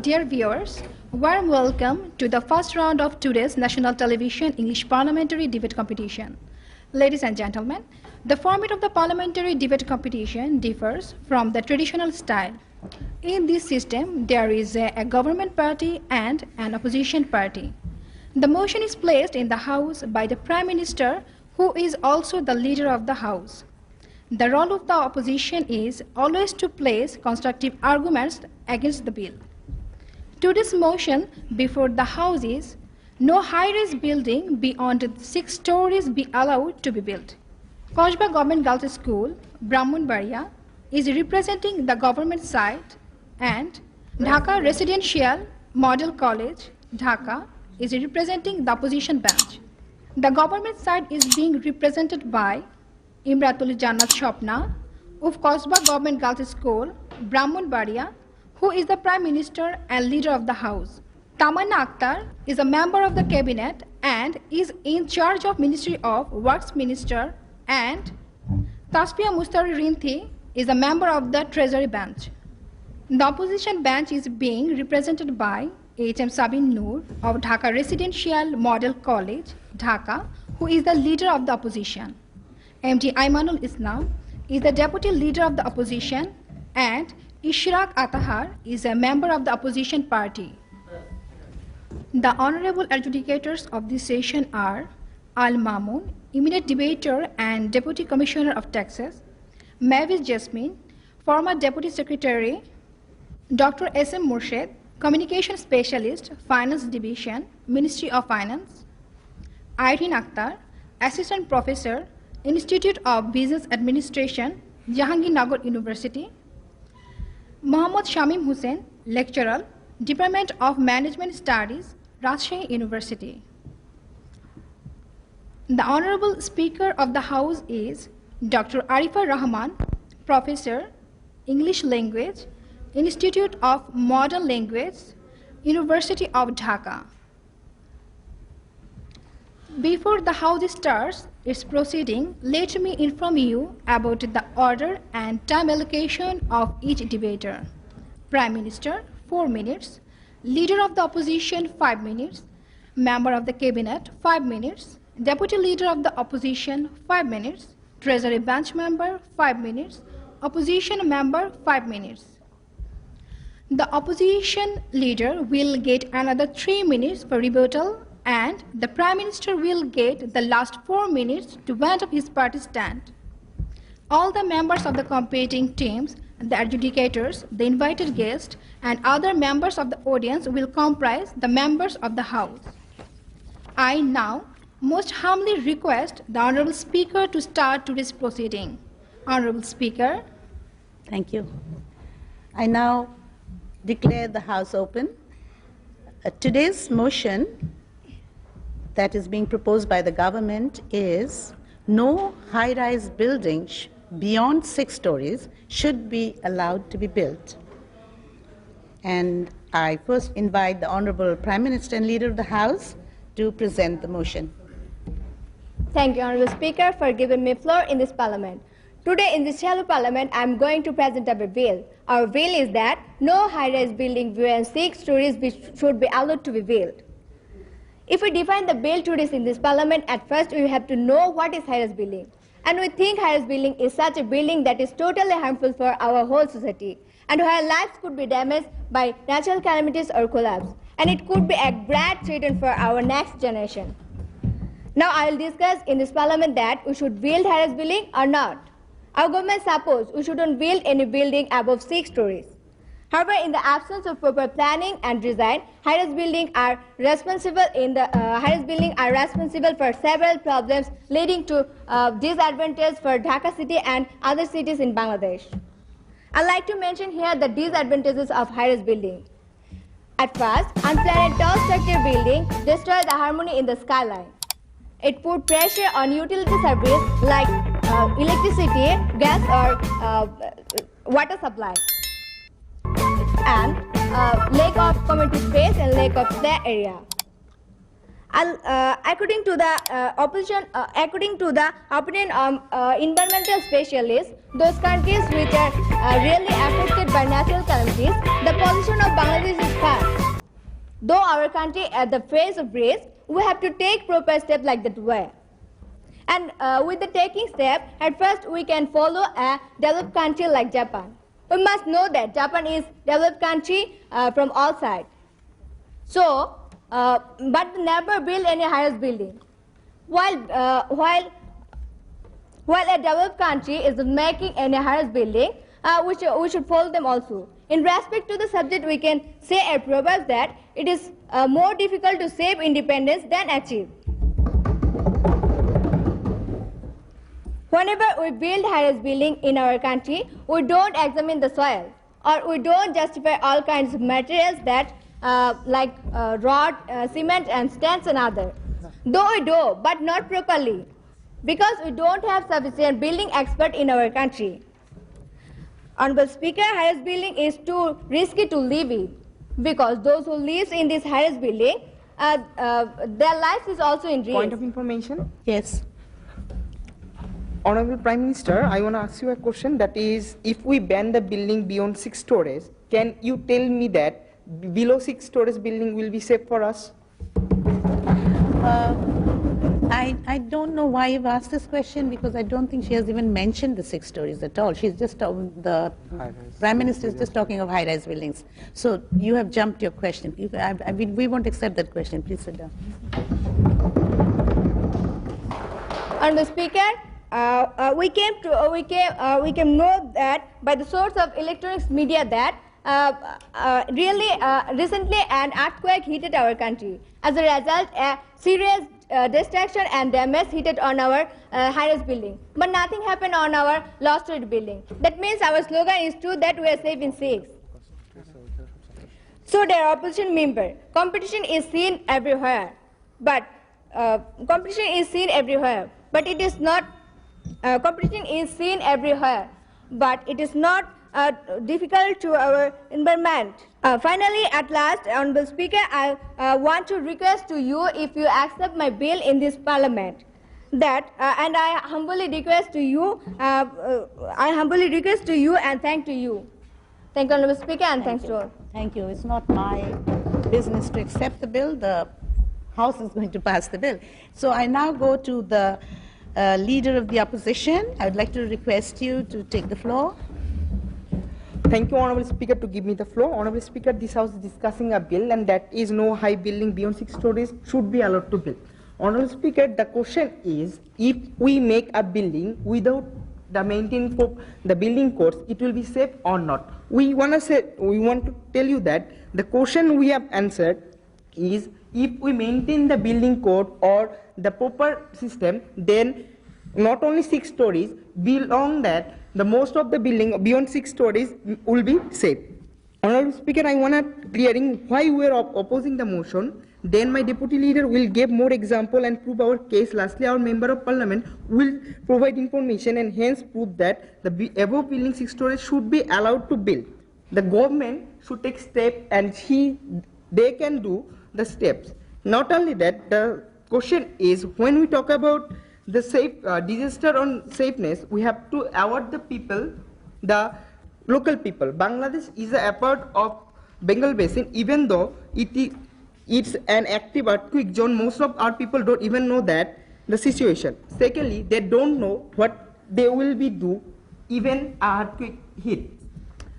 Dear viewers, warm welcome to the first round of today's National Television English Parliamentary Debate Competition. Ladies and gentlemen, the format of the Parliamentary Debate Competition differs from the traditional style. In this system, there is a government party and an opposition party. The motion is placed in the House by the Prime Minister, who is also the leader of the House. The role of the opposition is always to place constructive arguments against the bill. Today's motion before the House is, no high-rise building beyond 6 stories be allowed to be built. Kosba Government Girls School, Brahmanbaria, is representing the government side, and Dhaka Residential Model College, Dhaka, is representing the opposition bench. The government side is being represented by Imratul Jannat Shopna of Kosba Government Girls School, Brahmanbaria, who is the Prime Minister and leader of the House. Tamanna Akhtar is a member of the cabinet and is in charge of Ministry of Works Minister, and Tasfiya Mustari Rinthi is a member of the Treasury bench. The opposition bench is being represented by H.M. Sabin Noor of Dhaka Residential Model College, Dhaka, who is the leader of the opposition. M.D. Aymanul Islam is the deputy leader of the opposition, and Ishraq Atahar is a member of the opposition party. The honorable adjudicators of this session are Al Mamun, immediate debater and Deputy Commissioner of Taxes; Mavis Jasmine, former Deputy Secretary; Dr. S.M. Murshid, Communication Specialist, Finance Division, Ministry of Finance; Irene Akhtar, Assistant Professor, Institute of Business Administration, Jahangirnagar University; Mohammad Shamim Hussain, Lecturer, Department of Management Studies, Rajshahi University. The Honorable Speaker of the House is Dr. Arifa Rahman, Professor, English Language, Institute of Modern Language, University of Dhaka. Before the House starts its proceeding, let me inform you about the order and time allocation of each debater. Prime Minister, 4 minutes; Leader of the Opposition, 5 minutes; Member of the Cabinet, 5 minutes; Deputy Leader of the Opposition, 5 minutes; Treasury Bench Member, 5 minutes; Opposition Member, 5 minutes. The Opposition Leader will get another 3 minutes for rebuttal, and the Prime Minister will get the last 4 minutes to wind up his party stand. All the members of the competing teams, the adjudicators, the invited guests, and other members of the audience will comprise the members of the House. I now most humbly request the Honorable Speaker to start today's proceeding. Honorable Speaker. Thank you. I now declare the House open. Today's motion that is being proposed by the government is no high-rise building beyond 6 stories should be allowed to be built. And I first invite the Honorable Prime Minister and Leader of the House to present the motion. Thank you, Honorable Speaker, for giving me floor in this Parliament. Today in this shallow Parliament, I am going to present our bill. Our bill is that no high-rise building beyond 6 stories should be allowed to be built. If we define the bill today in this Parliament, at first we have to know what is high-rise building. And we think high-rise building is such a building that is totally harmful for our whole society, and where lives could be damaged by natural calamities or collapse, and it could be a great threat for our next generation. Now I will discuss in this Parliament that we should build high-rise building or not. Our government suppose we shouldn't build any building above 6 stories. However, in the absence of proper planning and design, high-rise buildings are responsible for several problems, leading to disadvantages for Dhaka city and other cities in Bangladesh. I'd like to mention here the disadvantages of high-rise building. At first, unplanned tall structure building destroy the harmony in the skyline. It put pressure on utility service like electricity, gas, or water supply, and lack of community space and lack of play area. According to the opinion of environmental specialists, those countries which are really affected by natural calamities, the pollution of Bangladesh is far. Though our country at the face of risk, we have to take proper steps like that way. And with the taking step, at first we can follow a developed country like Japan. We must know that Japan is developed country from all sides. So, but never build any highest building. While a developed country is making any highest building, we should follow them also. In respect to the subject, we can say a proverb that it is more difficult to save independence than achieve. Whenever we build highest building in our country, we don't examine the soil, or we don't justify all kinds of materials that like rod, cement and stands and other. Though we do, but not properly, because we don't have sufficient building expert in our country. Honorable Speaker, highest building is too risky to live in, because those who live in this highest building, their lives is also in risk. Point of information. Yes. Honorable Prime Minister, I want to ask you a question, that is, if we ban the building beyond 6 stories, can you tell me that below 6 stories building will be safe for us? I don't know why you've asked this question, because I don't think she has even mentioned the 6 stories at all. She's just, the Prime Minister is just talking of high-rise buildings. So you have jumped your question. I mean, we won't accept that question. Please sit down. Honorable Speaker, we came to know that by the source of electronics media that recently an earthquake hit our country. As a result, a serious destruction and damage hit on our highest building. But nothing happened on our low story building. That means our slogan is true that we are safe in 6. So, dear opposition member, competition is seen everywhere, but it is not. Competition is seen everywhere, but it is not difficult to our environment. Finally, at last, Honorable Speaker, I want to request to you, if you accept my bill in this Parliament, that and I humbly request to you, and thank to you. Thank you, Honorable Speaker, and thanks to all. Thank you. It's not my business to accept the bill. The House is going to pass the bill. So I now go to the Leader of the Opposition. I would like to request you to take the floor. Thank you, Honorable Speaker, to give me the floor. Honorable Speaker, this House is discussing a bill, and that is no high building beyond 6 stories should be allowed to build. Honorable Speaker, the question is, if we make a building without the maintenance of the building codes, it will be safe or not? We want to tell you that the question we have answered is, if we maintain the building code or the proper system, then not only 6 stories, beyond that, the most of the building beyond 6 stories will be safe. Honorable Speaker, I want to clearing why we are opposing the motion. Then my deputy leader will give more example and prove our case. Lastly, our member of parliament will provide information and hence prove that the above building 6 stories should be allowed to build. The government should take steps, and they can do the steps. Not only that, the question is, when we talk about the safe disaster on safeness, we have to award the people, the local people. Bangladesh is a part of Bengal Basin, even though it's an active earthquake zone. Most of our people don't even know that the situation. Secondly, they don't know what they will be do even an earthquake hit.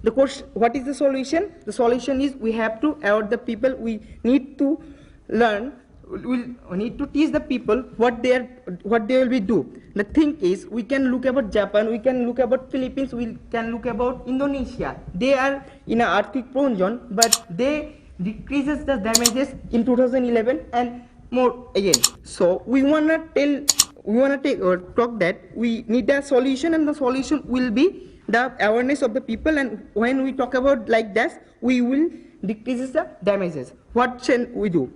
The question, what is the solution? The solution is, we have to award the people. We need to learn. We need to teach the people what they will be do. The thing is, we can look about Japan, we can look about Philippines, we can look about Indonesia. They are in an earthquake prone zone, but they decreases the damages in 2011 and more again. So we wanna talk that we need a solution, and the solution will be the awareness of the people. And when we talk about like that, we will decrease the damages. What shall we do?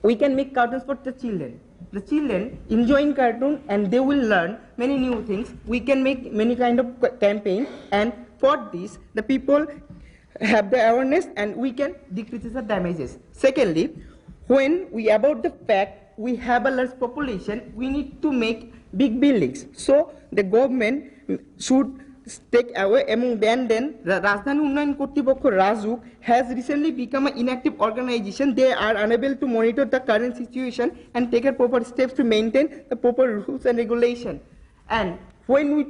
We can make cartoons for the children. The children enjoying cartoon, and they will learn many new things. We can make many kind of campaign, and for this, the people have the awareness, and we can decrease the damages. Secondly, when we about the fact we have a large population, we need to make big buildings. So the government should take away among then Rajdhani Unnayan Kortipokho Rajuk has recently become an inactive organization. They are unable to monitor the current situation and take proper steps to maintain the proper rules and regulation. And when we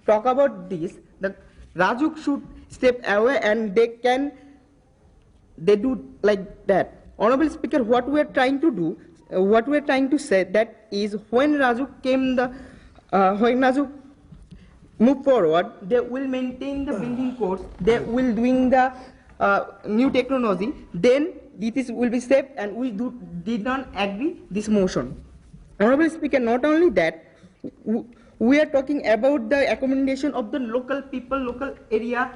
talk about this, the Rajuk should step away and they do like that. Honorable Speaker, what we are trying to do, what we are trying to say, that is when Rajuk move forward, they will maintain the building codes, they will doing the new technology, then this will be safe, and we did not agree this motion. Honorable Speaker, not only that, we are talking about the accommodation of the local people, local area,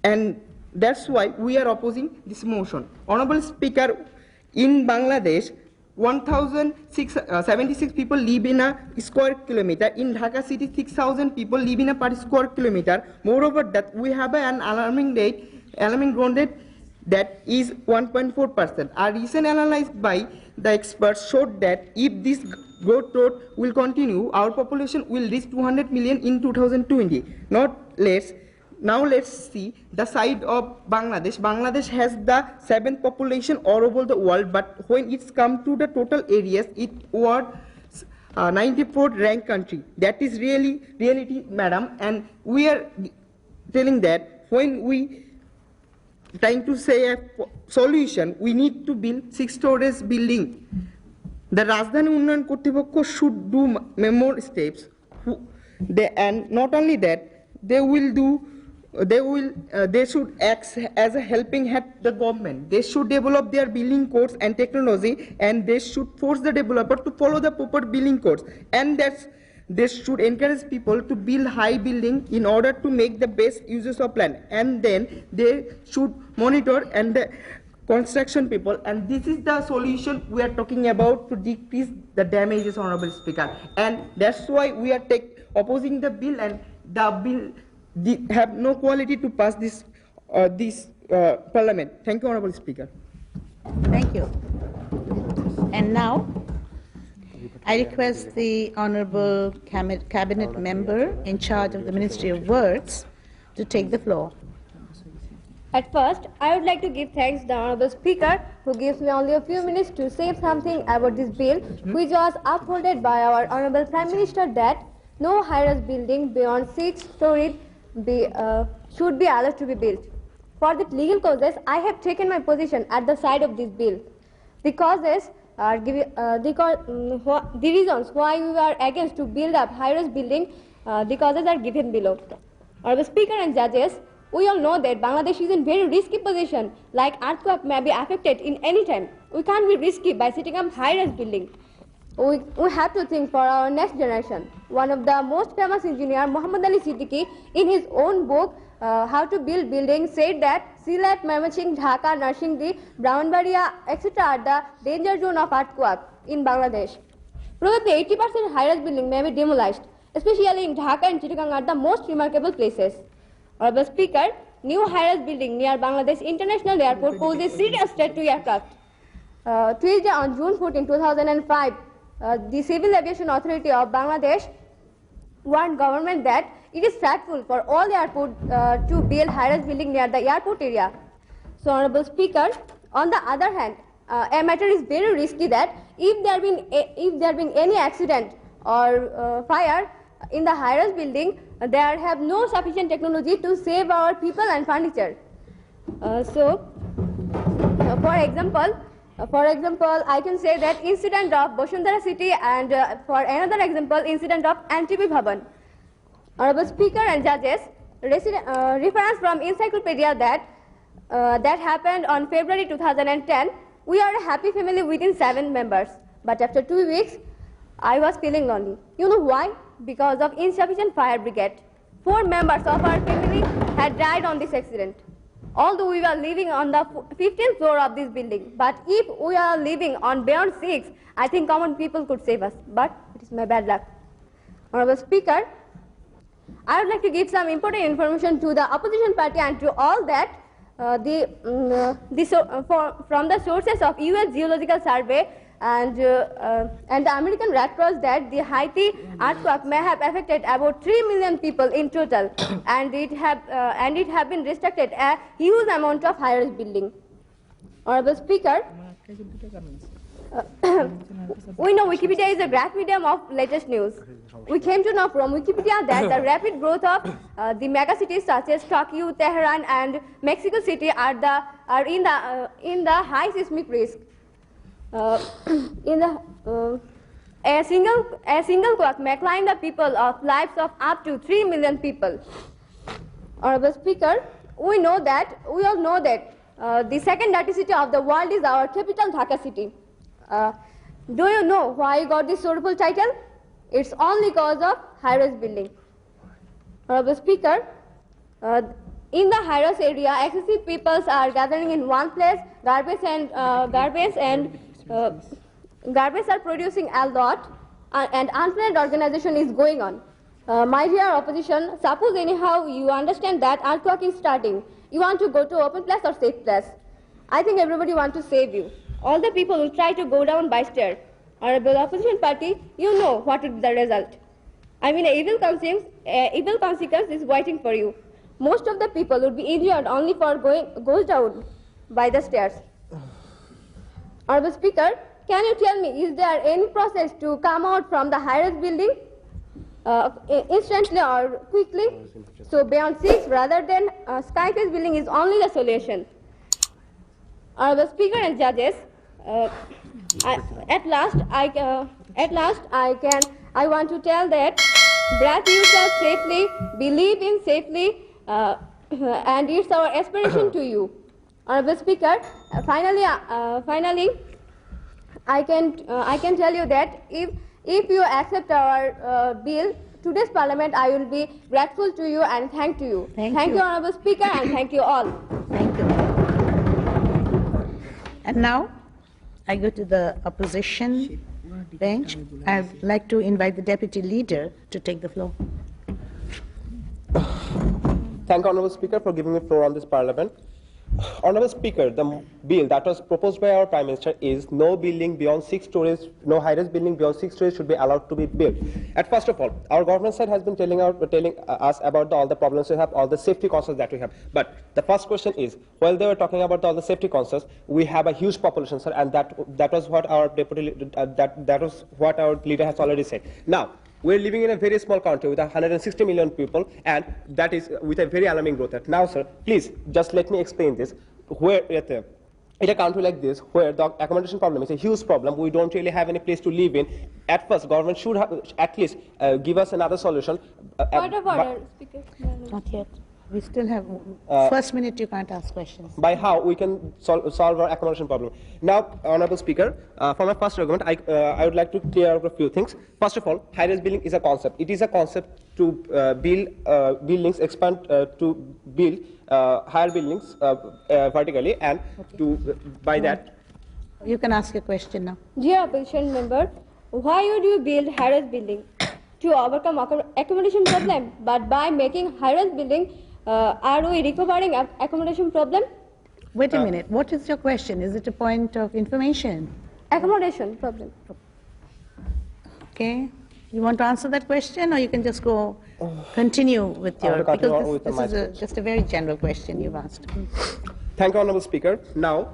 and that's why we are opposing this motion. Honorable Speaker, in Bangladesh, 1,076 people live in a square kilometer. In Dhaka city, 6,000 people live in a per square kilometer. Moreover, that we have an alarming ground rate that is 1.4%. A recent analysis by the experts showed that if this growth rate will continue, our population will reach 200 million in 2020. Now let's see the side of Bangladesh. Bangladesh has the 7th population all over the world, but when it's come to the total areas, it was 94th ranked country. That is reality, madam, and we are telling that when we trying to say a solution, we need to build 6-story building. The Rajdhani Unnayan Kortipokho should do more steps, and not only that, they should act as a helping hand the government. They should develop their building codes and technology, and they should force the developer to follow the proper building codes. And they should encourage people to build high building in order to make the best uses of land. And then they should monitor and the construction people. And this is the solution we are talking about to decrease the damages, Honorable Speaker. And that's why we are opposing the bill, and the bill have no quality to pass this Parliament. Thank you, Honorable Speaker. Thank you. And now, I request the Honorable Cabinet Member in charge of the Ministry of Works to take the floor. At first, I would like to give thanks to the Honorable Speaker who gives me only a few minutes to say something about this bill, which was upholded by our Honorable Prime Minister, that no high-rise building beyond 6 stories should be allowed to be built. For the legal causes, I have taken my position at the side of this bill. The causes are the reasons why we are against to build up high-rise building. The causes are given below. Honorable Speaker and judges, we all know that Bangladesh is in very risky position. Like earthquake may be affected in any time. We can't be risky by setting up high-rise building. We have to think for our next generation. One of the most famous engineer, Muhammad Ali Siddiqui, in his own book, How to Build Buildings, said that Silat, Mymensingh, Dhaka, Narsingdi, Brahmanbaria, etc. are the danger zone of earthquake in Bangladesh. Probably 80% high-rise building may be demolished, especially in Dhaka and Chittagong are the most remarkable places. Honorable Speaker, new high-rise building near Bangladesh International Airport poses serious threat to aircraft. Tuesday on June 14, 2005, the Civil Aviation Authority of Bangladesh warned government that it is threatful for all the airport to build high-rise building near the airport area. So, Honorable Speaker, on the other hand, a matter is very risky that if there been any accident or fire in the high-rise building, there have no sufficient technology to save our people and furniture. For example, I can say that incident of Basuntara city, and for another example, incident of NTB Bhavan. Honorable Speaker and judges, reference from encyclopedia that happened on February 2010. We are a happy family within 7 members, but after 2 weeks, I was feeling lonely. You know why? Because of insufficient fire brigade. 4 members of our family had died on this accident. Although we were living on the 15th floor of this building, but if we are living on beyond 6, I think common people could save us, but it is my bad luck. Honorable Speaker, I would like to give some important information to the opposition party and to all that from the sources of US Geological Survey, and the American Red Cross that the Haiti earthquake may have affected about 3 million people in total, and it have been restricted a huge amount of high-rise building. Honorable Speaker, we know Wikipedia is a great medium of latest news. We came to know from Wikipedia that the rapid growth of the megacities such as Tokyo, Tehran, and Mexico City are in the high seismic risk. A single quake may claim the people of lives of up to 3 million people. Honorable Speaker, we all know that the second dirty city of the world is our capital, Dhaka city. Do you know why I got this suitable title? It's only because of high-rise building. Honorable Speaker, in the high-rise area, excessive peoples are gathering in one place. Garbage are producing a lot, and unplanned organization is going on. My dear opposition, suppose anyhow you understand that earthquake is starting. You want to go to open place or safe place. I think everybody wants to save you. All the people will try to go down by stairs. Honorable opposition party, you know what is the result. I mean, evil consequence is waiting for you. Most of the people would be injured only for goes down by the stairs. Honorable Speaker, can you tell me, is there any process to come out from the high-rise building instantly or quickly? So beyond 6 rather than sky-face building is only the solution. Honorable Speaker and judges, at last I want to tell that breathe yourself safely, believe in safely, and it's our aspiration to you. Honorable Speaker, finally, I can tell you that if you accept our bill, today's Parliament, I will be grateful to you and thank you. Thank you, Honorable Speaker, and thank you all. Thank you. And now, I go to the opposition bench. I'd like to invite the Deputy Leader to take the floor. Thank you, Honourable Speaker, for giving me floor on this Parliament. Honourable Speaker, the bill that was proposed by our Prime Minister is no building beyond 6 stories, no high-rise building beyond 6 stories should be allowed to be built. At first of all, our government side has been telling us about all the problems we have, all the safety concerns that we have. But the first question is, while they were talking about all the safety concerns, we have a huge population, sir, and that was what our that was what our leader has already said. Now, we're living in a very small country with 160 million people, and that is with a very alarming growth rate. Now, sir, please just let me explain this. Where in a country like this, where the accommodation problem is a huge problem, we don't really have any place to live in. At first, government should have at least give us another solution. Point of order, Speaker. Not yet. We still have first minute. You can't ask questions. By how we can solve our accommodation problem. Now, Honourable Speaker, for my first argument, I would like to clear out a few things. First of all, high-rise building is a concept. It is a concept to build buildings, expand to build higher buildings vertically, and by that. You can ask a question now. Dear opposition member, why would you build high-rise building? To overcome accommodation problem, but by making high-rise building, are we recovering accommodation problem? Wait a minute. What is your question? Is it a point of information? Accommodation problem. Okay. You want to answer that question, or you can just continue with your, because this is just a very general question you've asked. Thank you, Honourable Speaker. Now,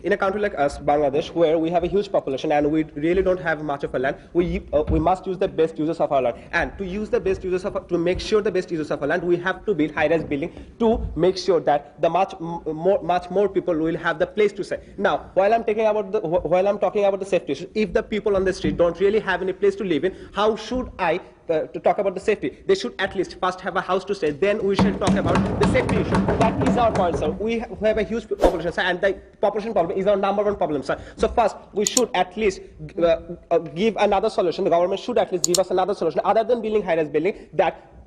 in a country like us, Bangladesh, where we have a huge population and we really don't have much of a land, we must use the best users of our land. And to use the best users to make sure the best users of our land, we have to build high-rise building to make sure that the much more people will have the place to stay. Now, while I'm talking about the safety issues, if the people on the street don't really have any place to live in, how should I to talk about the safety? They should at least first have a house to stay, then we should talk about the safety issue. That is our point, sir. We have a huge population, sir, and the population problem is our #1 problem, sir. So first, we should at least give another solution. The government should at least give us another solution other than building high-rise building,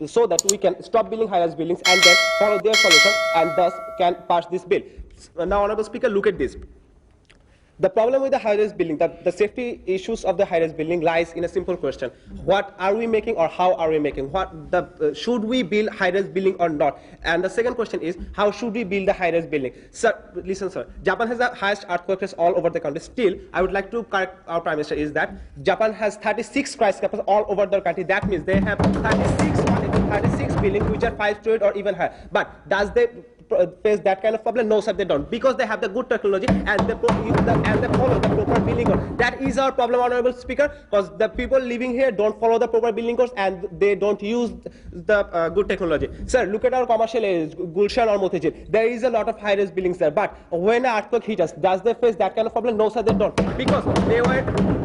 so that we can stop building high-rise buildings and then follow their solution and thus can pass this bill. Now, Honourable Speaker, look at this. The problem with the high-rise building, the safety issues of the high-rise building lies in a simple question. What are we making or how are we making? Should we build high-rise building or not? And the second question is, how should we build the high-rise building? Sir, listen, sir. Japan has the highest earthquake rates all over the country. Still, I would like to correct our Prime Minister is that Japan has 36 skyscrapers all over the country. That means they have 36 buildings which are 5-story or even higher. But does they face that kind of problem? No, sir, they don't, because they have the good technology and they follow the proper building code. That is our problem, Honorable Speaker, because the people living here don't follow the proper building codes and they don't use the good technology. Sir, look at our commercial areas, Gulshan or Motijil. There is a lot of high-rise buildings there, but when an earthquake hits us, does they face that kind of problem? No, sir, they don't,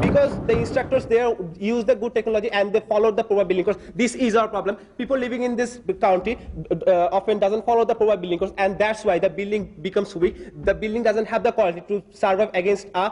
because the instructors there use the good technology and they follow the proper building codes. This is our problem. People living in this county often doesn't follow the proper building codes, and that's why the building becomes weak. The building doesn't have the quality to survive against a